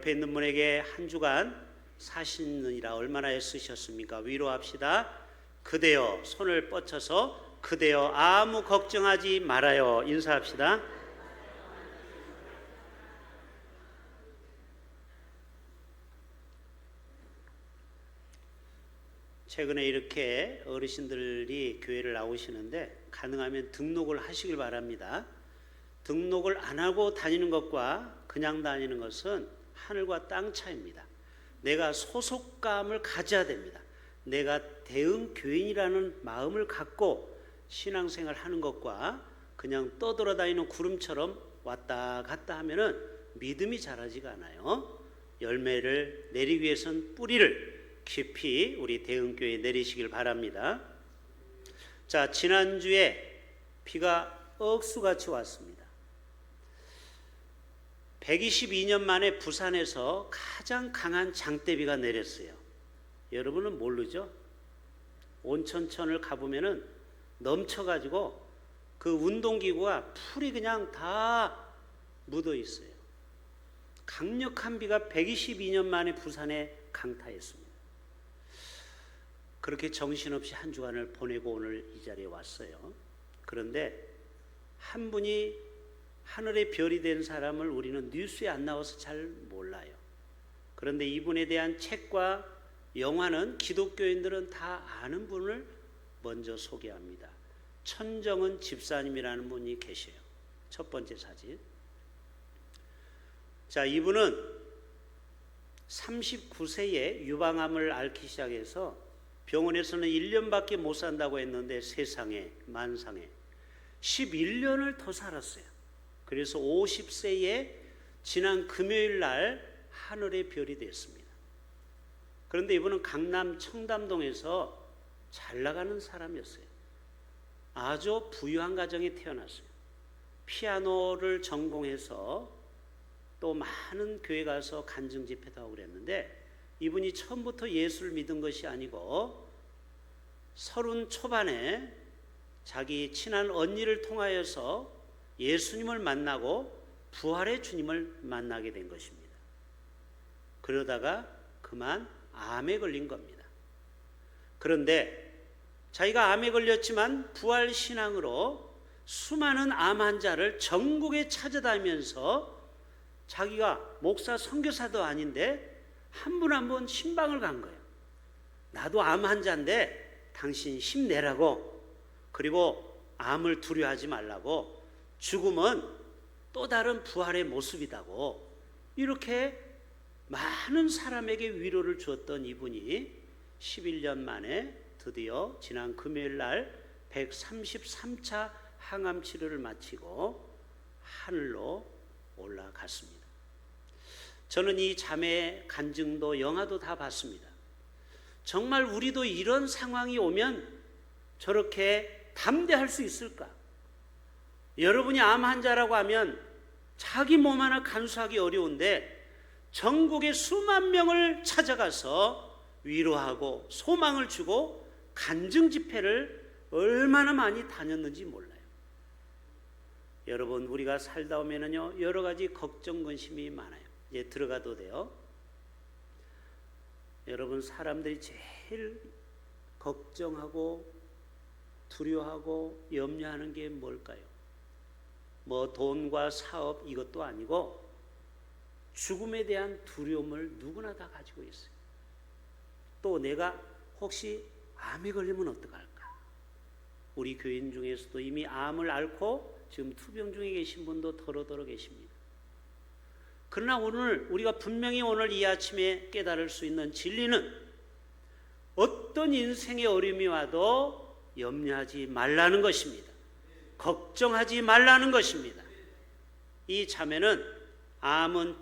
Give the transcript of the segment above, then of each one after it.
옆에 있는 분에게 한 주간 사시느니라 얼마나 애쓰셨습니까? 위로합시다. 그대여 손을 뻗쳐서 그대여 아무 걱정하지 말아요. 인사합시다. 최근에 이렇게 어르신들이 교회를 나오시는데 가능하면 등록을 하시길 바랍니다. 등록을 안 하고 다니는 것과 그냥 다니는 것은 하늘과 땅 차이입니다. 내가 소속감을 가져야 됩니다. 내가 대응교인이라는 마음을 갖고 신앙생활 하는 것과 그냥 떠돌아다니는 구름처럼 왔다 갔다 하면은 믿음이 자라지가 않아요. 열매를 내리기 위해서는 뿌리를 깊이 우리 대응교회에 내리시길 바랍니다. 자, 지난주에 비가 억수같이 왔습니다. 122년 만에 부산에서 가장 강한 장대비가 내렸어요. 여러분은 모르죠? 온천천을 가보면은 넘쳐가지고 그 운동기구가 풀이 그냥 다 묻어 있어요. 강력한 비가 122년 만에 부산에 강타했습니다. 그렇게 정신없이 한 주간을 보내고 오늘 이 자리에 왔어요. 그런데 한 분이 하늘의 별이 된 사람을 우리는 뉴스에 안 나와서 잘 몰라요. 그런데 이분에 대한 책과 영화는 기독교인들은 다 아는 분을 먼저 소개합니다. 천정은 집사님이라는 분이 계셔요. 첫 번째 사진. 자, 이분은 39세에 유방암을 앓기 시작해서 병원에서는 1년밖에 못 산다고 했는데 세상에 만상에 11년을 더 살았어요. 그래서 50세에 지난 금요일 날 하늘의 별이 됐습니다. 그런데 이분은 강남 청담동에서 잘 나가는 사람이었어요. 아주 부유한 가정에 태어났어요. 피아노를 전공해서 또 많은 교회 가서 간증 집회도 하고 그랬는데 이분이 처음부터 예수를 믿은 것이 아니고 30 초반에 자기 친한 언니를 통하여서 예수님을 만나고 부활의 주님을 만나게 된 것입니다. 그러다가 그만 암에 걸린 겁니다. 그런데 자기가 암에 걸렸지만 부활 신앙으로 수많은 암 환자를 전국에 찾아다니면서 자기가 목사 선교사도 아닌데 한 분 한 분 신방을 간 거예요. 나도 암 환자인데 당신 힘내라고, 그리고 암을 두려워하지 말라고, 죽음은 또 다른 부활의 모습이다고, 이렇게 많은 사람에게 위로를 주었던 이분이 11년 만에 드디어 지난 금요일 날 133차 항암 치료를 마치고 하늘로 올라갔습니다. 저는 이 자매의 간증도 영화도 다 봤습니다. 정말 우리도 이런 상황이 오면 저렇게 담대할 수 있을까? 여러분이 암 환자라고 하면 자기 몸 하나 간수하기 어려운데 전국에 수만 명을 찾아가서 위로하고 소망을 주고 간증 집회를 얼마나 많이 다녔는지 몰라요. 여러분, 우리가 살다 오면은요 여러 가지 걱정 근심이 많아요. 이제 들어가도 돼요. 여러분, 사람들이 제일 걱정하고 두려워하고 염려하는 게 뭘까요? 뭐 돈과 사업 이것도 아니고 죽음에 대한 두려움을 누구나 다 가지고 있어요. 또 내가 혹시 암에 걸리면 어떡할까? 우리 교인 중에서도 이미 암을 앓고 지금 투병 중에 계신 분도 더러더러 계십니다. 그러나 오늘 우리가 분명히 오늘 이 아침에 깨달을 수 있는 진리는 어떤 인생의 어려움이 와도 염려하지 말라는 것입니다. 걱정하지 말라는 것입니다. 이 자매는 암은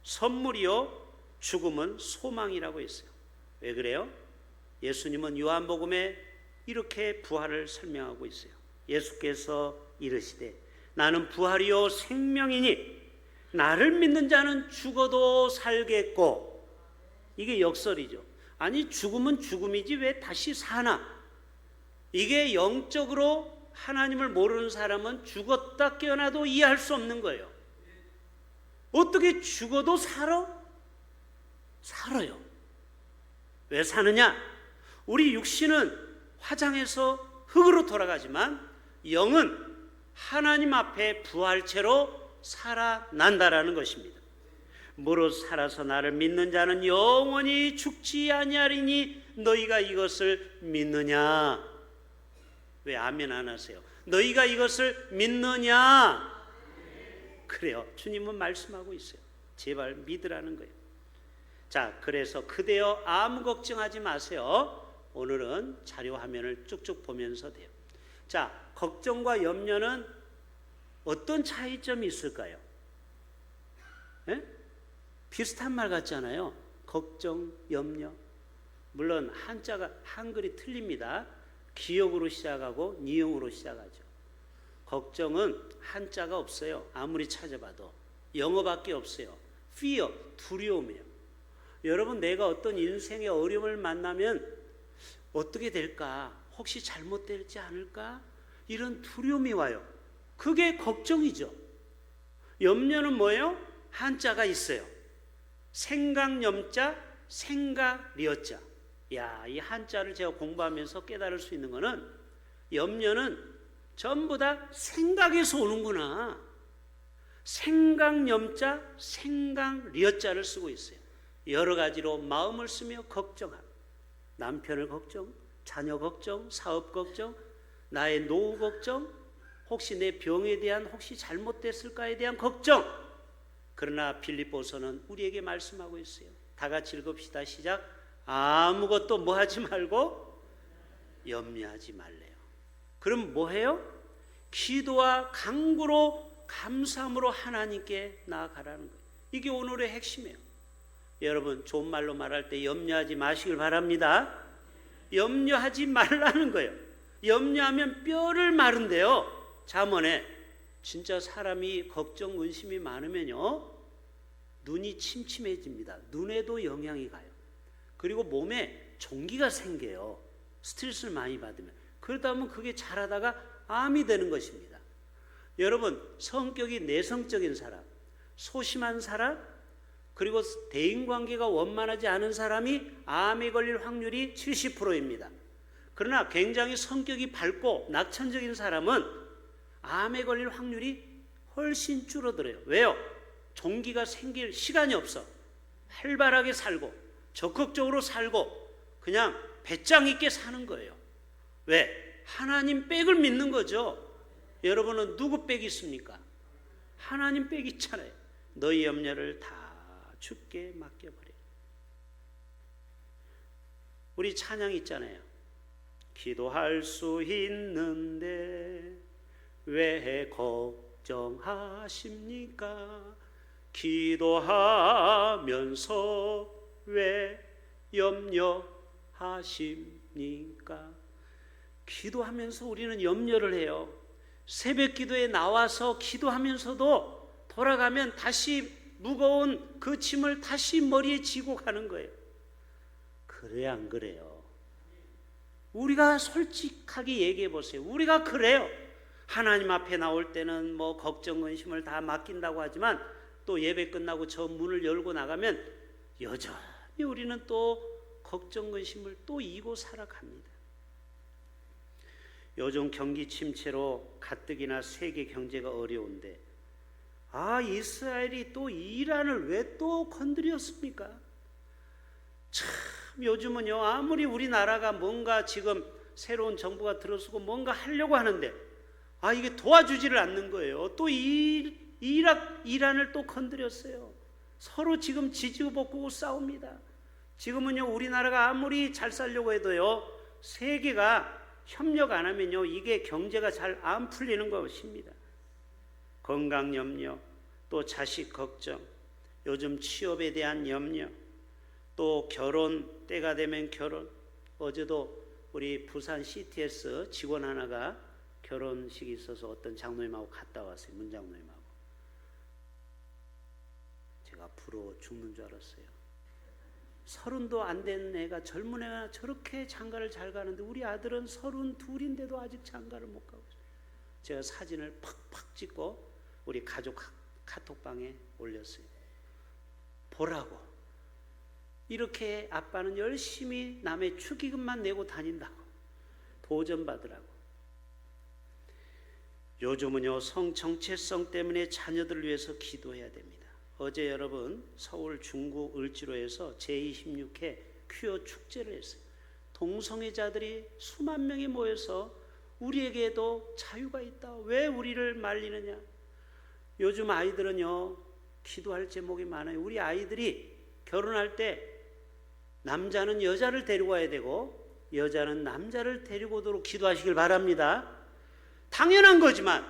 선물이요 죽음은 소망이라고 했어요. 왜 그래요? 예수님은 요한복음에 이렇게 부활을 설명하고 있어요. 예수께서 이르시되 나는 부활이요 생명이니 나를 믿는 자는 죽어도 살겠고, 이게 역설이죠. 아니, 죽음은 죽음이지 왜 다시 사나? 이게 영적으로 하나님을 모르는 사람은 죽었다 깨어나도 이해할 수 없는 거예요. 어떻게 죽어도 살아? 살아요. 왜 사느냐? 우리 육신은 화장해서 흙으로 돌아가지만 영은 하나님 앞에 부활체로 살아난다라는 것입니다. 무릇 살아서 나를 믿는 자는 영원히 죽지 아니하리니 너희가 이것을 믿느냐? 왜 아멘 안 하세요? 너희가 이것을 믿느냐? 그래요. 주님은 말씀하고 있어요. 제발 믿으라는 거예요. 자, 그래서 그대여 아무 걱정하지 마세요. 오늘은 자료 화면을 쭉쭉 보면서 돼요. 자, 걱정과 염려는 어떤 차이점이 있을까요? 예? 비슷한 말 같잖아요. 걱정, 염려. 물론 한글이 틀립니다. 기역으로 시작하고 니용으로 시작하죠. 걱정은 한자가 없어요. 아무리 찾아봐도 영어밖에 없어요. fear, 두려움이에요. 여러분, 내가 어떤 인생의 어려움을 만나면 어떻게 될까? 혹시 잘못되지 않을까? 이런 두려움이 와요. 그게 걱정이죠. 염려는 뭐예요? 한자가 있어요. 생각염자, 생각리어자. 야, 이 한자를 제가 공부하면서 깨달을 수 있는 거는 염려는 전부 다 생각에서 오는구나. 생각염자, 생각리어자를 쓰고 있어요. 여러 가지로 마음을 쓰며 걱정함. 남편을 걱정, 자녀 걱정, 사업 걱정, 나의 노후 걱정, 혹시 내 병에 대한 혹시 잘못됐을까에 대한 걱정. 그러나 빌립보서는 우리에게 말씀하고 있어요. 다 같이 읽읍시다. 시작. 아무것도 뭐 하지 말고 염려하지 말래요. 그럼 뭐 해요? 기도와 간구로 감사함으로 하나님께 나아가라는 거예요. 이게 오늘의 핵심이에요. 여러분, 좋은 말로 말할 때 염려하지 마시길 바랍니다. 염려하지 말라는 거예요. 염려하면 뼈를 마른데요. 잠언에 진짜 사람이 걱정, 근심이 많으면요, 눈이 침침해집니다. 눈에도 영향이 가요. 그리고 몸에 종기가 생겨요. 스트레스를 많이 받으면. 그러다 보면 그게 자라다가 암이 되는 것입니다. 여러분, 성격이 내성적인 사람, 소심한 사람, 그리고 대인관계가 원만하지 않은 사람이 암에 걸릴 확률이 70%입니다. 그러나 굉장히 성격이 밝고 낙천적인 사람은 암에 걸릴 확률이 훨씬 줄어들어요. 왜요? 종기가 생길 시간이 없어. 활발하게 살고 적극적으로 살고 그냥 배짱 있게 사는 거예요. 왜? 하나님 백을 믿는 거죠. 여러분은 누구 백이 있습니까? 하나님 백이 있잖아요. 너희 염려를 다 주께 맡겨버려. 우리 찬양 있잖아요. 기도할 수 있는데 왜 걱정하십니까? 기도하면서 왜 염려하십니까? 기도하면서 우리는 염려를 해요. 새벽 기도에 나와서 기도하면서도 돌아가면 다시 무거운 그 짐을 다시 머리에 지고 가는 거예요. 그래 안 그래요? 우리가 솔직하게 얘기해 보세요. 우리가 그래요. 하나님 앞에 나올 때는 뭐 걱정, 근심을 다 맡긴다고 하지만 또 예배 끝나고 저 문을 열고 나가면 여전히 우리는 또 걱정, 근심을 또 이고 살아갑니다. 요즘 경기 침체로 가뜩이나 세계 경제가 어려운데 이스라엘이 또 이란을 왜 또 건드렸습니까? 참 요즘은요, 아무리 우리나라가 뭔가 지금 새로운 정부가 들어서고 뭔가 하려고 하는데 이게 도와주지를 않는 거예요. 또 이란을 또 건드렸어요. 서로 지금 지지고볶고 싸웁니다. 지금은요, 우리나라가 아무리 잘 살려고 해도요, 세계가 협력 안 하면요, 이게 경제가 잘 안 풀리는 것입니다. 건강 염려, 또 자식 걱정, 요즘 취업에 대한 염려, 또 결혼 때가 되면 결혼. 어제도 우리 부산 CTS 직원 하나가 결혼식이 있어서 어떤 장로님하고 갔다 왔어요. 문장로님하고. 제가 부러워 죽는 줄 알았어요. 30도 안 된 애가, 젊은 애가 저렇게 장가를 잘 가는데 우리 아들은 32인데도 아직 장가를 못 가고 있어요. 제가 사진을 팍팍 찍고 우리 가족 카톡방에 올렸어요. 보라고. 이렇게 아빠는 열심히 남의 축의금만 내고 다닌다고, 도전 받으라고. 요즘은요, 성 정체성 때문에 자녀들을 위해서 기도해야 됩니다. 어제 여러분 서울 중구 을지로에서 제26회 퀴어 축제를 했어요. 동성애자들이 수만 명이 모여서 우리에게도 자유가 있다, 왜 우리를 말리느냐. 요즘 아이들은요, 기도할 제목이 많아요. 우리 아이들이 결혼할 때 남자는 여자를 데리고 와야 되고 여자는 남자를 데리고 오도록 기도하시길 바랍니다. 당연한 거지만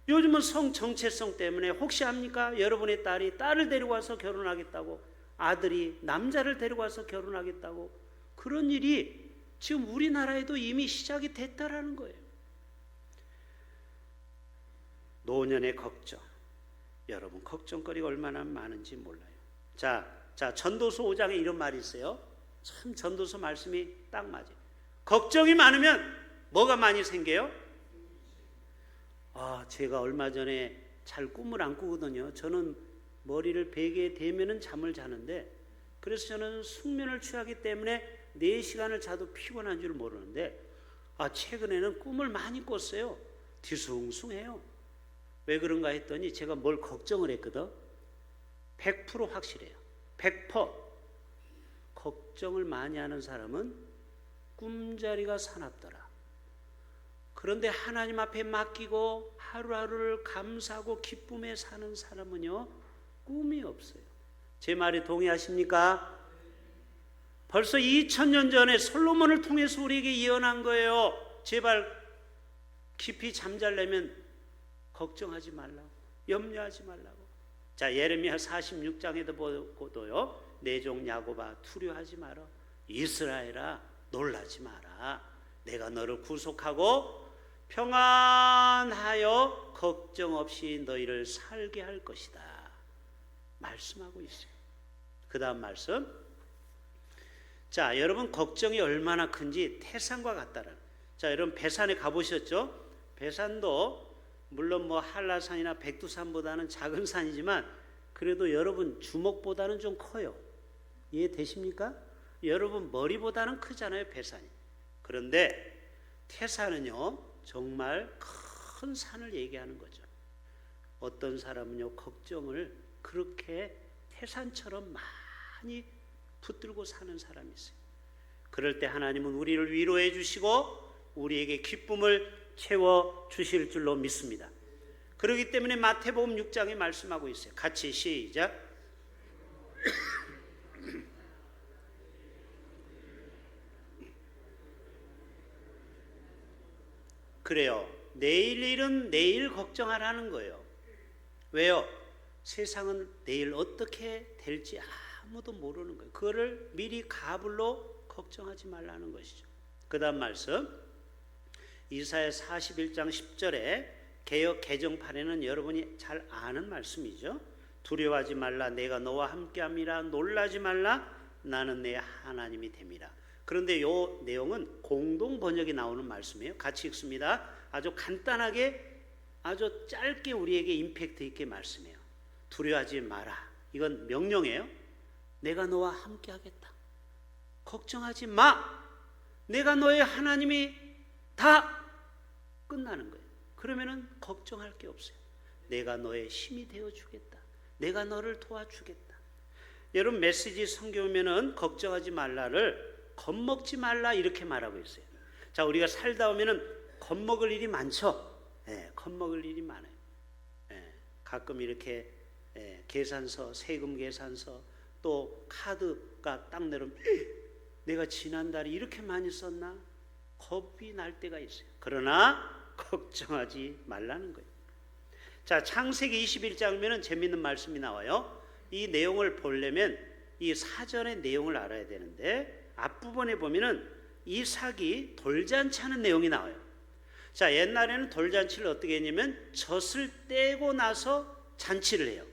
요즘은 성 정체성 때문에 혹시 합니까? 여러분의 딸이 딸을 데리고 와서 결혼하겠다고, 아들이 남자를 데리고 와서 결혼하겠다고, 그런 일이 지금 우리나라에도 이미 시작이 됐다라는 거예요. 노년의 걱정, 여러분 걱정거리가 얼마나 많은지 몰라요. 자, 전도서 5장에 이런 말이 있어요. 참 전도서 말씀이 딱 맞아요. 걱정이 많으면 뭐가 많이 생겨요? 제가 얼마 전에 잘 꿈을 안 꾸거든요. 저는 머리를 베개에 대면은 잠을 자는데, 그래서 저는 숙면을 취하기 때문에 4시간을 자도 피곤한 줄 모르는데, 최근에는 꿈을 많이 꿨어요. 뒤숭숭해요. 왜 그런가 했더니 제가 뭘 걱정을 했거든. 100% 확실해요. 100%. 걱정을 많이 하는 사람은 꿈자리가 사납더라. 그런데 하나님 앞에 맡기고 하루하루를 감사하고 기쁨에 사는 사람은요, 꿈이 없어요. 제 말에 동의하십니까? 벌써 2000년 전에 솔로몬을 통해서 우리에게 예언한 거예요. 제발 깊이 잠잘려면 걱정하지 말라고, 염려하지 말라고. 자, 예레미야 46장에도 보고도요, 내 종 야곱아 두려워하지 마라, 이스라엘아 놀라지 마라, 내가 너를 구속하고 평안하여 걱정 없이 너희를 살게 할 것이다 말씀하고 있어요. 그 다음 말씀. 자, 여러분 걱정이 얼마나 큰지 태산과 같다는. 자, 여러분 배산에 가보셨죠? 배산도 물론 한라산이나 백두산보다는 작은 산이지만 그래도 여러분 주먹보다는 좀 커요. 이해되십니까? 여러분 머리보다는 크잖아요, 배산이. 그런데 태산은요, 정말 큰 산을 얘기하는 거죠. 어떤 사람은요, 걱정을 그렇게 태산처럼 많이 붙들고 사는 사람이 있어요. 그럴 때 하나님은 우리를 위로해 주시고 우리에게 기쁨을 채워 주실 줄로 믿습니다. 그렇기 때문에 마태복음 6장에 말씀하고 있어요. 같이 시작. 그래요. 내일 일은 내일 걱정하라는 거예요. 왜요? 세상은 내일 어떻게 될지 아무도 모르는 거예요. 그거를 미리 가불로 걱정하지 말라는 것이죠. 그 다음 말씀, 이사야 41장 10절에 개역 개정판에는 여러분이 잘 아는 말씀이죠. 두려워하지 말라, 내가 너와 함께함이라. 놀라지 말라, 나는 내 하나님이 됨이라. 그런데 이 내용은 공동 번역이 나오는 말씀이에요. 같이 읽습니다. 아주 간단하게, 아주 짧게 우리에게 임팩트 있게 말씀해요. 두려워하지 마라. 이건 명령이에요. 내가 너와 함께 하겠다. 걱정하지 마. 내가 너의 하나님이 다 끝나는 거예요. 그러면은 걱정할 게 없어요. 내가 너의 힘이 되어 주겠다. 내가 너를 도와주겠다. 여러분 메시지 성경에는 걱정하지 말라를 겁먹지 말라 이렇게 말하고 있어요. 자, 우리가 살다 보면은 겁먹을 일이 많죠. 겁먹을 일이 많아요. 가끔 이렇게 계산서, 세금 계산서, 또 카드가 딱 내려오면 내가 지난달에 이렇게 많이 썼나? 겁이 날 때가 있어요. 그러나 걱정하지 말라는 거예요. 자, 창세기 21장이면 재밌는 말씀이 나와요. 이 내용을 보려면 이 사전의 내용을 알아야 되는데, 앞부분에 보면은 이삭이 돌잔치 하는 내용이 나와요. 자, 옛날에는 돌잔치를 어떻게 했냐면 젖을 떼고 나서 잔치를 해요.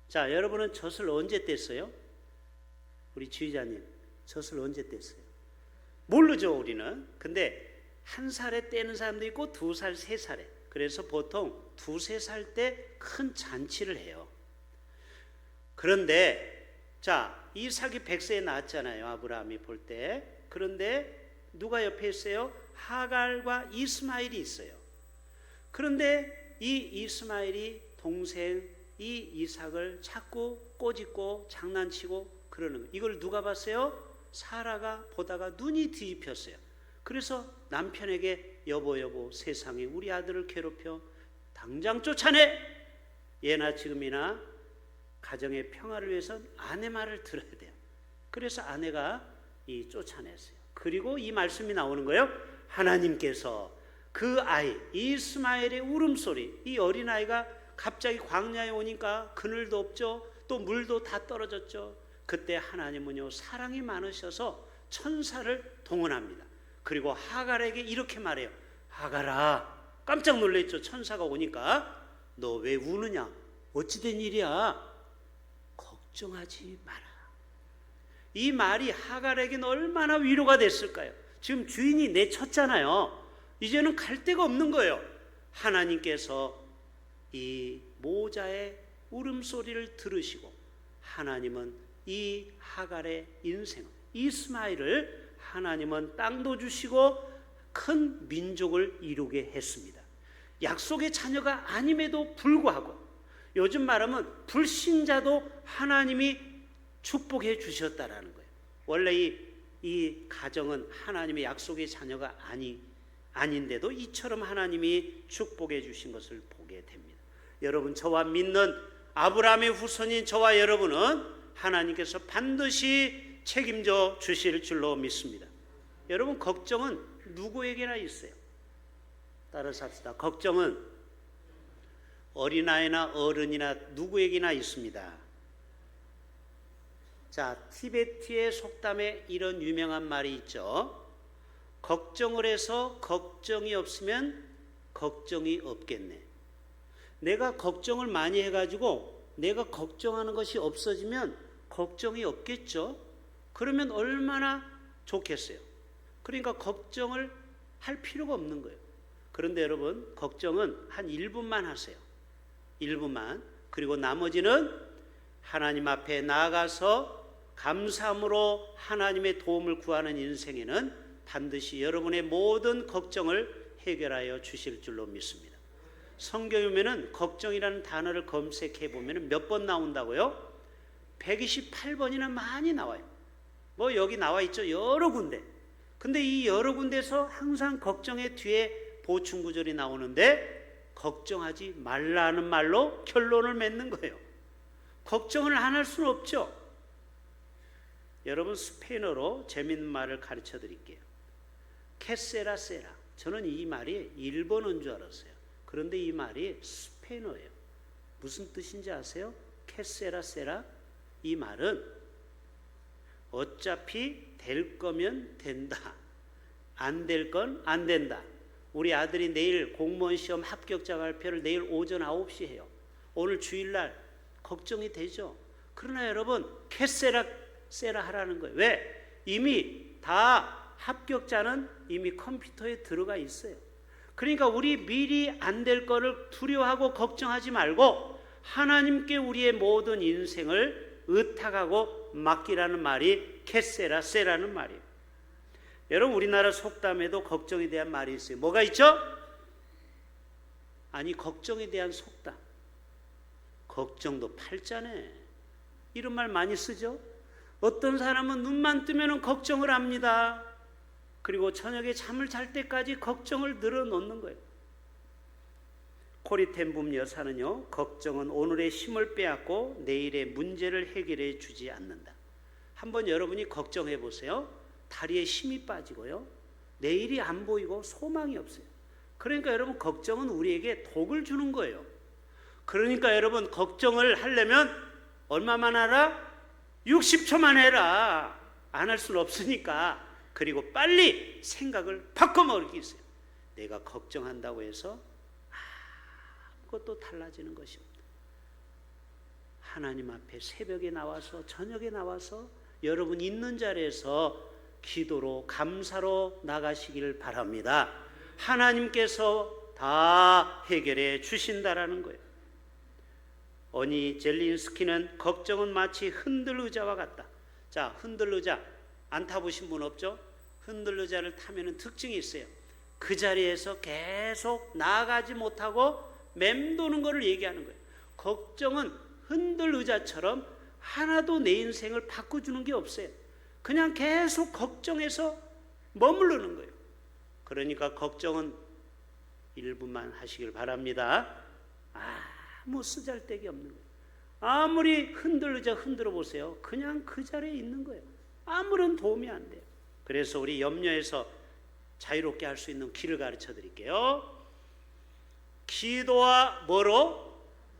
자, 여러분은 젖을 언제 뗐어요? 우리 지휘자님, 젖을 언제 뗐어요? 모르죠, 우리는. 근데 1살에 떼는 사람도 있고 2살, 3살에. 그래서 보통 2, 3살 때 큰 잔치를 해요. 그런데 자, 이삭이 100세에 낳았잖아요. 아브라함이 볼 때. 그런데 누가 옆에 있어요? 하갈과 이스마엘이 있어요. 그런데 이 이스마엘이 동생 이 이삭을 자꾸 꼬집고 장난치고 그러는 거예요. 이걸 누가 봤어요? 사라가 보다가 눈이 뒤집혔어요. 그래서 남편에게 여보 세상에 우리 아들을 괴롭혀 당장 쫓아내. 예나 지금이나 가정의 평화를 위해서 아내 말을 들어야 돼요. 그래서 아내가 쫓아냈어요. 그리고 이 말씀이 나오는 거예요. 하나님께서 그 아이 이스마엘의 울음소리, 이 어린아이가 갑자기 광야에 오니까 그늘도 없죠. 또 물도 다 떨어졌죠. 그때 하나님은요 사랑이 많으셔서 천사를 동원합니다. 그리고 하갈에게 이렇게 말해요. 하갈아, 깜짝 놀랐죠. 천사가 오니까 너 왜 우느냐? 어찌된 일이야? 걱정하지 마라. 이 말이 하갈에게는 얼마나 위로가 됐을까요? 지금 주인이 내쳤잖아요. 이제는 갈 데가 없는 거예요. 하나님께서 이 모자의 울음소리를 들으시고 하나님은 이 하갈의 인생 이스마엘을 하나님은 땅도 주시고 큰 민족을 이루게 했습니다. 약속의 자녀가 아님에도 불구하고 요즘 말하면 불신자도 하나님이 축복해 주셨다라는 거예요. 원래 이 가정은 하나님의 약속의 자녀가 아닌데도 이처럼 하나님이 축복해 주신 것을 보게 됩니다. 여러분, 저와 믿는 아브라함의 후손인 저와 여러분은 하나님께서 반드시 책임져 주실 줄로 믿습니다. 여러분, 걱정은 누구에게나 있어요. 따라서 합시다. 걱정은 어린아이나 어른이나 누구에게나 있습니다. 자, 티베트의 속담에 이런 유명한 말이 있죠. 걱정을 해서 걱정이 없으면 걱정이 없겠네. 내가 걱정을 많이 해가지고 내가 걱정하는 것이 없어지면 걱정이 없겠죠. 그러면 얼마나 좋겠어요. 그러니까 걱정을 할 필요가 없는 거예요. 그런데 여러분, 걱정은 한 1분만 하세요. 1분만. 그리고 나머지는 하나님 앞에 나아가서 감사함으로 하나님의 도움을 구하는 인생에는 반드시 여러분의 모든 걱정을 해결하여 주실 줄로 믿습니다. 성경에 보면은 걱정이라는 단어를 검색해 보면은 몇 번 나온다고요? 128번이나 많이 나와요. 뭐 여기 나와 있죠. 여러 군데. 근데 이 여러 군데서 항상 걱정의 뒤에 보충 구절이 나오는데 걱정하지 말라는 말로 결론을 맺는 거예요. 걱정을 안 할 수는 없죠. 여러분, 스페인어로 재밌는 말을 가르쳐 드릴게요. 케세라 세라. 저는 이 말이 일본어인 줄 알았어요. 그런데 이 말이 스페인어예요. 무슨 뜻인지 아세요? 케세라 세라. 이 말은 어차피 될 거면 된다. 안 될 건 안 된다. 우리 아들이 내일 공무원 시험 합격자 발표를 내일 오전 9시 해요. 오늘 주일날 걱정이 되죠. 그러나 여러분, 케세라 세라 하라는 거예요. 왜? 이미 다 합격자는 이미 컴퓨터에 들어가 있어요. 그러니까 우리 미리 안 될 거를 두려워하고 걱정하지 말고 하나님께 우리의 모든 인생을 의탁하고 맡기라는 말이 케세라 세라는 말이에요. 여러분, 우리나라 속담에도 걱정에 대한 말이 있어요. 뭐가 있죠? 아니, 걱정에 대한 속담. 걱정도 팔자네. 이런 말 많이 쓰죠. 어떤 사람은 눈만 뜨면 걱정을 합니다. 그리고 저녁에 잠을 잘 때까지 걱정을 늘어놓는 거예요. 코리텐붐 여사는요, 걱정은 오늘의 힘을 빼앗고 내일의 문제를 해결해 주지 않는다. 한번 여러분이 걱정해 보세요. 다리에 힘이 빠지고요, 내일이 안 보이고 소망이 없어요. 그러니까 여러분, 걱정은 우리에게 독을 주는 거예요. 그러니까 여러분, 걱정을 하려면 얼마만 하라? 60초만 해라. 안 할 수는 없으니까. 그리고 빨리 생각을 바꿔먹을 게 있어요. 내가 걱정한다고 해서 아무것도 달라지는 것이 없다. 하나님 앞에 새벽에 나와서 저녁에 나와서 여러분 있는 자리에서 기도로 감사로 나가시길 바랍니다. 하나님께서 다 해결해 주신다라는 거예요. 어니 젤린스키는 걱정은 마치 흔들 의자와 같다. 자, 흔들의자 안 타보신 분 없죠? 흔들의자를 타면은 특징이 있어요. 그 자리에서 계속 나아가지 못하고 맴도는 것을 얘기하는 거예요. 걱정은 흔들의자처럼 하나도 내 인생을 바꿔주는 게 없어요. 그냥 계속 걱정해서 머무르는 거예요. 그러니까 걱정은 1분만 하시길 바랍니다. 아무 쓰잘데기 없는 거예요. 아무리 흔들의자 흔들어 보세요. 그냥 그 자리에 있는 거예요. 아무런 도움이 안 돼요. 그래서 우리 염려에서 자유롭게 할 수 있는 길을 가르쳐 드릴게요. 기도와 뭐로?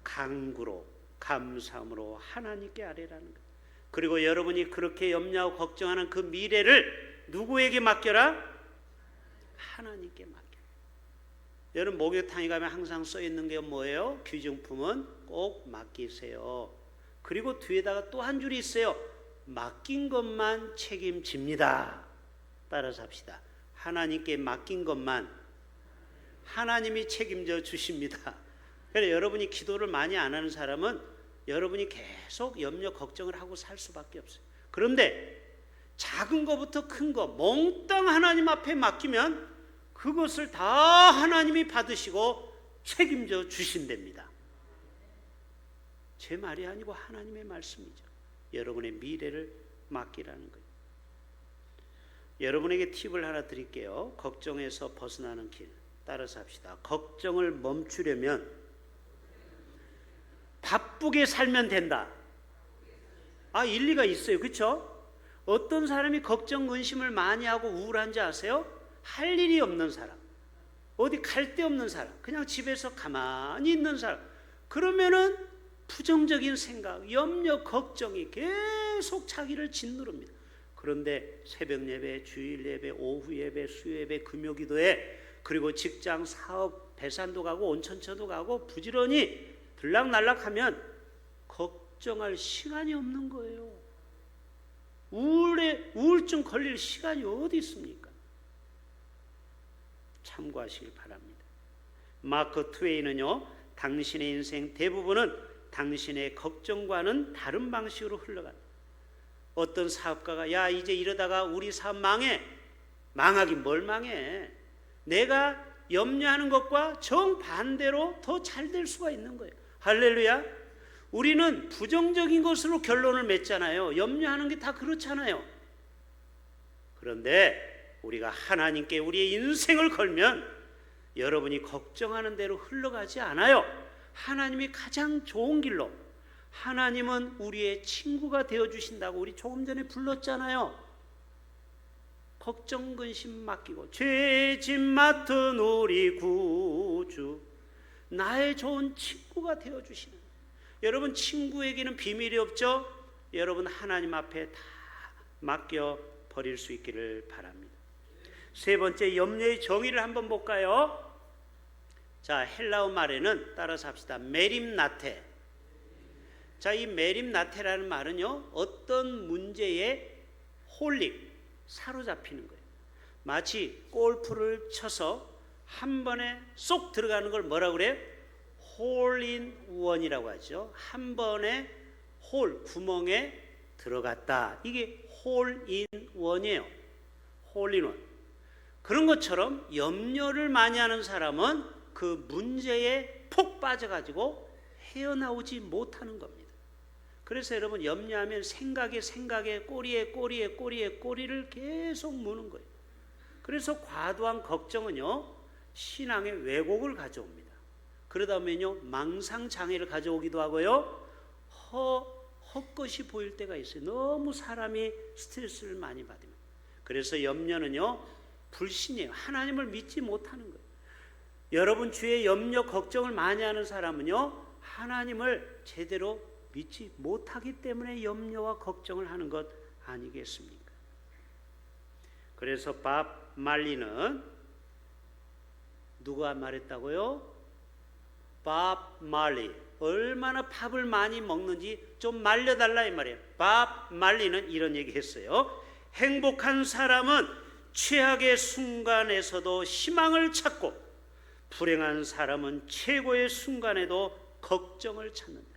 간구로, 감사함으로 하나님께 아뢰라는 거예요. 그리고 여러분이 그렇게 염려하고 걱정하는 그 미래를 누구에게 맡겨라? 하나님께 맡겨라. 여러분 목욕탕에 가면 항상 써 있는 게 뭐예요? 귀중품은 꼭 맡기세요. 그리고 뒤에다가 또 한 줄이 있어요. 맡긴 것만 책임집니다. 따라서 합시다. 하나님께 맡긴 것만 하나님이 책임져 주십니다. 그래서 여러분이 기도를 많이 안 하는 사람은 여러분이 계속 염려 걱정을 하고 살 수밖에 없어요. 그런데 작은 거부터 큰 거 몽땅 하나님 앞에 맡기면 그것을 다 하나님이 받으시고 책임져 주신답니다. 제 말이 아니고 하나님의 말씀이죠. 여러분의 미래를 맡기라는 거예요. 여러분에게 팁을 하나 드릴게요. 걱정에서 벗어나는 길 따라서 합시다. 걱정을 멈추려면 바쁘게 살면 된다. 일리가 있어요. 그렇죠? 어떤 사람이 걱정 근심을 많이 하고 우울한지 아세요? 할 일이 없는 사람, 어디 갈 데 없는 사람, 그냥 집에서 가만히 있는 사람. 그러면은 부정적인 생각, 염려, 걱정이 계속 자기를 짓누릅니다. 그런데 새벽 예배, 주일 예배, 오후 예배, 수요 예배, 금요 기도에 그리고 직장, 사업, 배산도 가고 온천천도 가고 부지런히 들락날락하면 걱정할 시간이 없는 거예요. 우울증 걸릴 시간이 어디 있습니까? 참고하시길 바랍니다. 마크 트웨이는요, 당신의 인생 대부분은 당신의 걱정과는 다른 방식으로 흘러간다. 어떤 사업가가 야 이제 이러다가 우리 사업 망하긴 뭘 망해. 내가 염려하는 것과 정반대로 더 잘 될 수가 있는 거예요. 할렐루야. 우리는 부정적인 것으로 결론을 맺잖아요. 염려하는 게 다 그렇잖아요. 그런데 우리가 하나님께 우리의 인생을 걸면 여러분이 걱정하는 대로 흘러가지 않아요. 하나님이 가장 좋은 길로, 하나님은 우리의 친구가 되어주신다고 우리 조금 전에 불렀잖아요. 걱정 근심 맡기고 죄짐 맡은 우리 구주, 나의 좋은 친구가 되어주시는. 여러분 친구에게는 비밀이 없죠? 여러분 하나님 앞에 다 맡겨버릴 수 있기를 바랍니다. 세 번째, 염려의 정의를 한번 볼까요? 자, 헬라어 말에는 따라서 합시다. 메림나테. 자, 이 메림나테라는 말은요, 어떤 문제에 사로잡히는 거예요. 마치 골프를 쳐서 한 번에 쏙 들어가는 걸 뭐라고 그래요? 홀인원이라고 하죠. 한 번에 구멍에 들어갔다. 이게 홀인원이에요. 홀인원. 그런 것처럼 염려를 많이 하는 사람은 그 문제에 폭 빠져가지고 헤어나오지 못하는 겁니다. 그래서 여러분 염려하면 생각에 꼬리를 계속 무는 거예요. 그래서 과도한 걱정은요, 신앙의 왜곡을 가져옵니다. 그러다 보면요, 망상장애를 가져오기도 하고요, 헛것이 보일 때가 있어요. 너무 사람이 스트레스를 많이 받으면. 그래서 염려는요, 불신이에요. 하나님을 믿지 못하는 거예요. 여러분 주위에 염려, 걱정을 많이 하는 사람은요, 하나님을 제대로 믿지 못하기 때문에 염려와 걱정을 하는 것 아니겠습니까? 그래서 밥 말리는, 누가 말했다고요? 밥 말리. 얼마나 밥을 많이 먹는지 좀 말려달라 이 말이에요. 밥 말리는 이런 얘기 했어요. 행복한 사람은 최악의 순간에서도 희망을 찾고, 불행한 사람은 최고의 순간에도 걱정을 찾는다.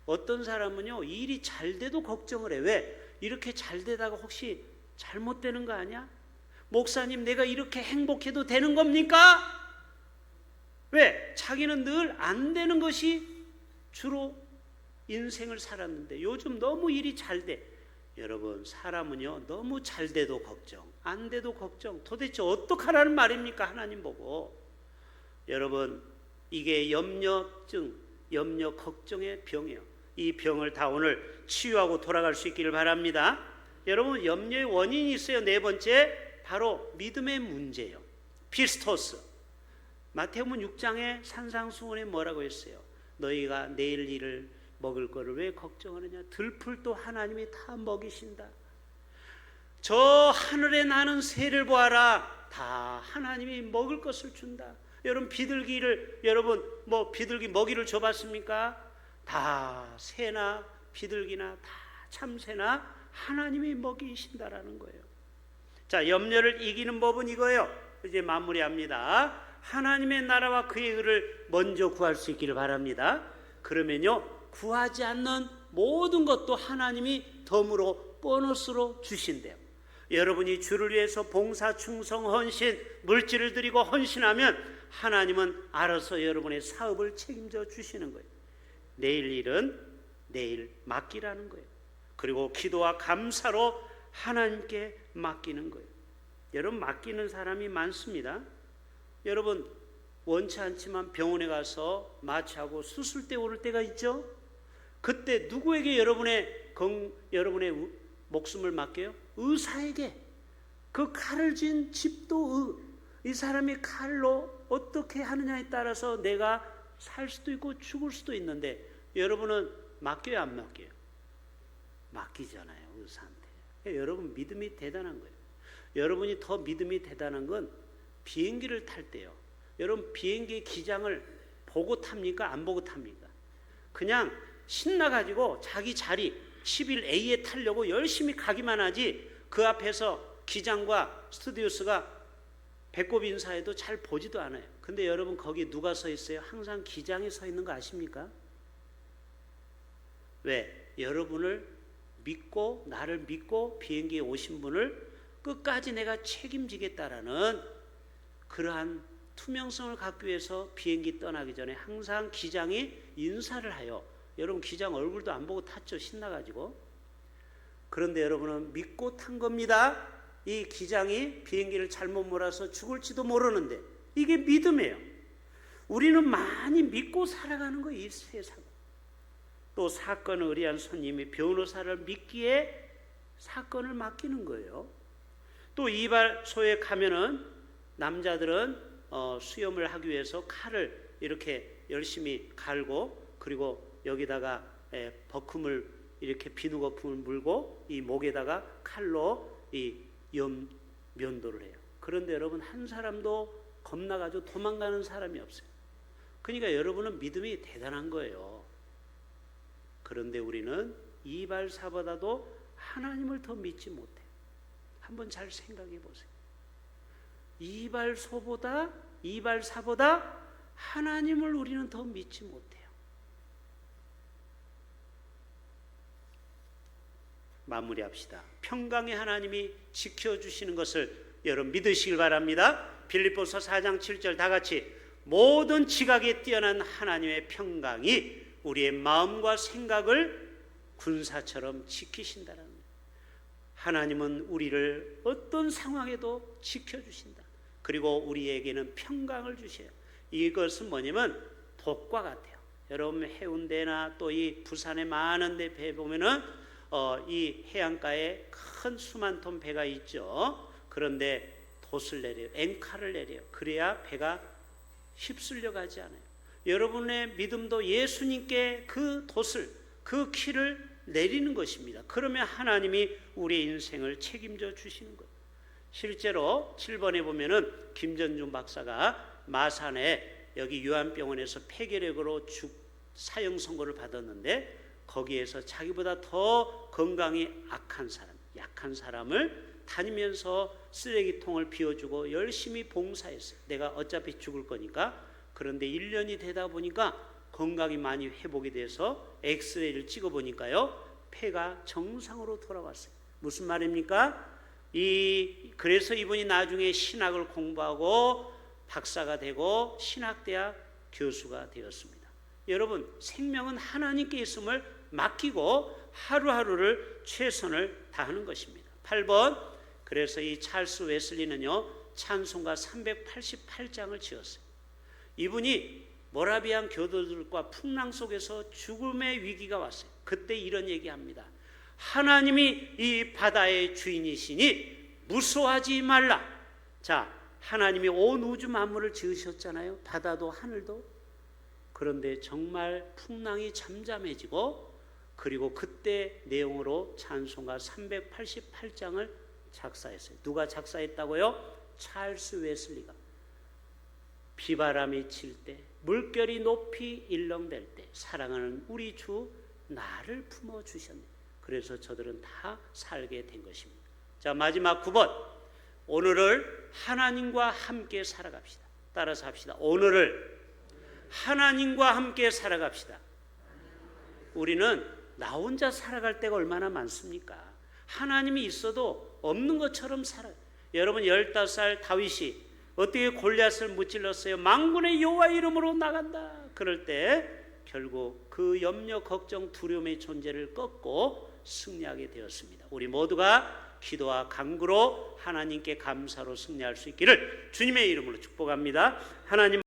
어떤 사람은요, 일이 잘 돼도 걱정을 해. 왜? 이렇게 잘 되다가 혹시 잘못되는 거 아니야? 목사님, 내가 이렇게 행복해도 되는 겁니까? 왜? 자기는 늘 안 되는 것이 주로 인생을 살았는데 요즘 너무 일이 잘 돼. 여러분, 사람은요 너무 잘 돼도 걱정, 안 돼도 걱정. 도대체 어떡하라는 말입니까? 하나님 보고. 여러분, 이게 염려증, 염려 걱정의 병이에요. 이 병을 다 오늘 치유하고 돌아갈 수 있기를 바랍니다. 여러분, 염려의 원인이 있어요. 네 번째, 바로 믿음의 문제예요. 피스토스. 마태복음 6장에 산상수훈에 뭐라고 했어요? 너희가 내일 일을 먹을 거를 왜 걱정하느냐? 들풀도 하나님이 다 먹이신다. 저 하늘에 나는 새를 보아라. 다 하나님이 먹을 것을 준다. 여러분, 비둘기를, 여러분 뭐 비둘기 먹이를 줘봤습니까? 다 새나 비둘기나 다 참새나 하나님이 먹이신다라는 거예요. 자, 염려를 이기는 법은 이거예요. 이제 마무리합니다. 하나님의 나라와 그의 의를 먼저 구할 수 있기를 바랍니다. 그러면요, 구하지 않는 모든 것도 하나님이 덤으로 보너스로 주신대요. 여러분이 주를 위해서 봉사, 충성, 헌신, 물질을 드리고 헌신하면 하나님은 알아서 여러분의 사업을 책임져 주시는 거예요. 내일 일은 내일 맡기라는 거예요. 그리고 기도와 감사로 하나님께 맡기는 거예요. 여러분, 맡기는 사람이 많습니다. 여러분, 원치 않지만 병원에 가서 마취하고 수술대 오를 때가 있죠. 그때 누구에게 여러분의 목숨을 맡겨요? 의사에게. 그 칼을 쥔 집도 이 사람이 칼로 어떻게 하느냐에 따라서 내가 살 수도 있고 죽을 수도 있는데, 여러분은 맡겨요, 안 맡겨요? 맡기잖아요, 의사한테. 여러분, 믿음이 대단한 거예요. 여러분이 더 믿음이 대단한 건 비행기를 탈 때요. 여러분, 비행기 기장을 보고 탑니까? 안 보고 탑니까? 그냥 신나가지고 자기 자리 11A에 타려고 열심히 가기만 하지, 그 앞에서 기장과 스튜디오스가 배꼽 인사해도 잘 보지도 않아요. 근데 여러분, 거기 누가 서 있어요? 항상 기장이 서 있는 거 아십니까? 왜? 여러분을 믿고, 나를 믿고 비행기에 오신 분을 끝까지 내가 책임지겠다라는 그러한 투명성을 갖기 위해서 비행기 떠나기 전에 항상 기장이 인사를 하여. 여러분, 기장 얼굴도 안 보고 탔죠, 신나가지고. 그런데 여러분은 믿고 탄 겁니다. 이 기장이 비행기를 잘못 몰아서 죽을지도 모르는데, 이게 믿음이에요. 우리는 많이 믿고 살아가는 거예요, 이 세상. 또 사건을 의뢰한 손님이 변호사를 믿기에 사건을 맡기는 거예요. 또 이발소에 가면은 남자들은 수염을 하기 위해서 칼을 이렇게 열심히 갈고, 그리고 여기다가 버금을 이렇게 비누 거품을 물고 이 목에다가 칼로 이 면도를 해요. 그런데 여러분, 한 사람도 겁나가지고 도망가는 사람이 없어요. 그러니까 여러분은 믿음이 대단한 거예요. 그런데 우리는 이발사보다도 하나님을 더 믿지 못해요. 한번 잘 생각해 보세요. 이발사보다 하나님을 우리는 더 믿지 못해요. 마무리합시다. 평강의 하나님이 지켜주시는 것을 여러분 믿으시길 바랍니다. 빌립보서 4장 7절 다 같이, 모든 지각에 뛰어난 하나님의 평강이 우리의 마음과 생각을 군사처럼 지키신다는 거예요. 하나님은 우리를 어떤 상황에도 지켜주신다. 그리고 우리에게는 평강을 주셔요. 이것은 뭐냐면 독과 같아요. 여러분, 해운대나 또 이 부산의 많은 데 배 보면은 이 해안가에 큰 수만 톤 배가 있죠. 그런데 돛을 내려요. 앵카를 내려요. 그래야 배가 휩쓸려 가지 않아요. 여러분의 믿음도 예수님께 그 돛을, 그 키를 내리는 것입니다. 그러면 하나님이 우리의 인생을 책임져 주시는 거예요. 실제로 7번에 보면은 김전중 박사가 마산에 여기 요한병원에서 폐결핵으로 사형 선고를 받았는데, 거기에서 자기보다 더 건강이 약한 사람을 다니면서 쓰레기통을 비워주고 열심히 봉사했어요. 내가 어차피 죽을 거니까. 그런데 1년이 되다 보니까 건강이 많이 회복이 돼서 엑스레이를 찍어보니까요, 폐가 정상으로 돌아왔어요. 무슨 말입니까? 그래서 이분이 나중에 신학을 공부하고 박사가 되고 신학대학 교수가 되었습니다. 여러분, 생명은 하나님께 있음을 맡기고 하루하루를 최선을 다하는 것입니다. 8번, 그래서 이 찰스 웨슬리는요, 찬송가 388장을 지었어요. 이분이 모라비안 교도들과 풍랑 속에서 죽음의 위기가 왔어요. 그때 이런 얘기합니다. 하나님이 이 바다의 주인이시니 무서워하지 말라. 자, 하나님이 온 우주 만물을 지으셨잖아요. 바다도 하늘도. 그런데 정말 풍랑이 잠잠해지고, 그리고 그때 내용으로 찬송가 388장을 작사했어요. 누가 작사했다고요? 찰스 웨슬리가. 비바람이 칠 때, 물결이 높이 일렁댈 때 사랑하는 우리 주 나를 품어주셨네. 그래서 저들은 다 살게 된 것입니다. 자, 마지막 9번, 오늘을 하나님과 함께 살아갑시다. 따라서 합시다. 오늘을 하나님과 함께 살아갑시다. 우리는 나 혼자 살아갈 때가 얼마나 많습니까? 하나님이 있어도 없는 것처럼 살아요. 여러분, 15살 다윗이 어떻게 골리앗을 무찔렀어요? 만군의 여호와 이름으로 나간다. 그럴 때 결국 그 염려, 걱정, 두려움의 존재를 꺾고 승리하게 되었습니다. 우리 모두가 기도와 간구로 하나님께 감사로 승리할 수 있기를 주님의 이름으로 축복합니다. 하나님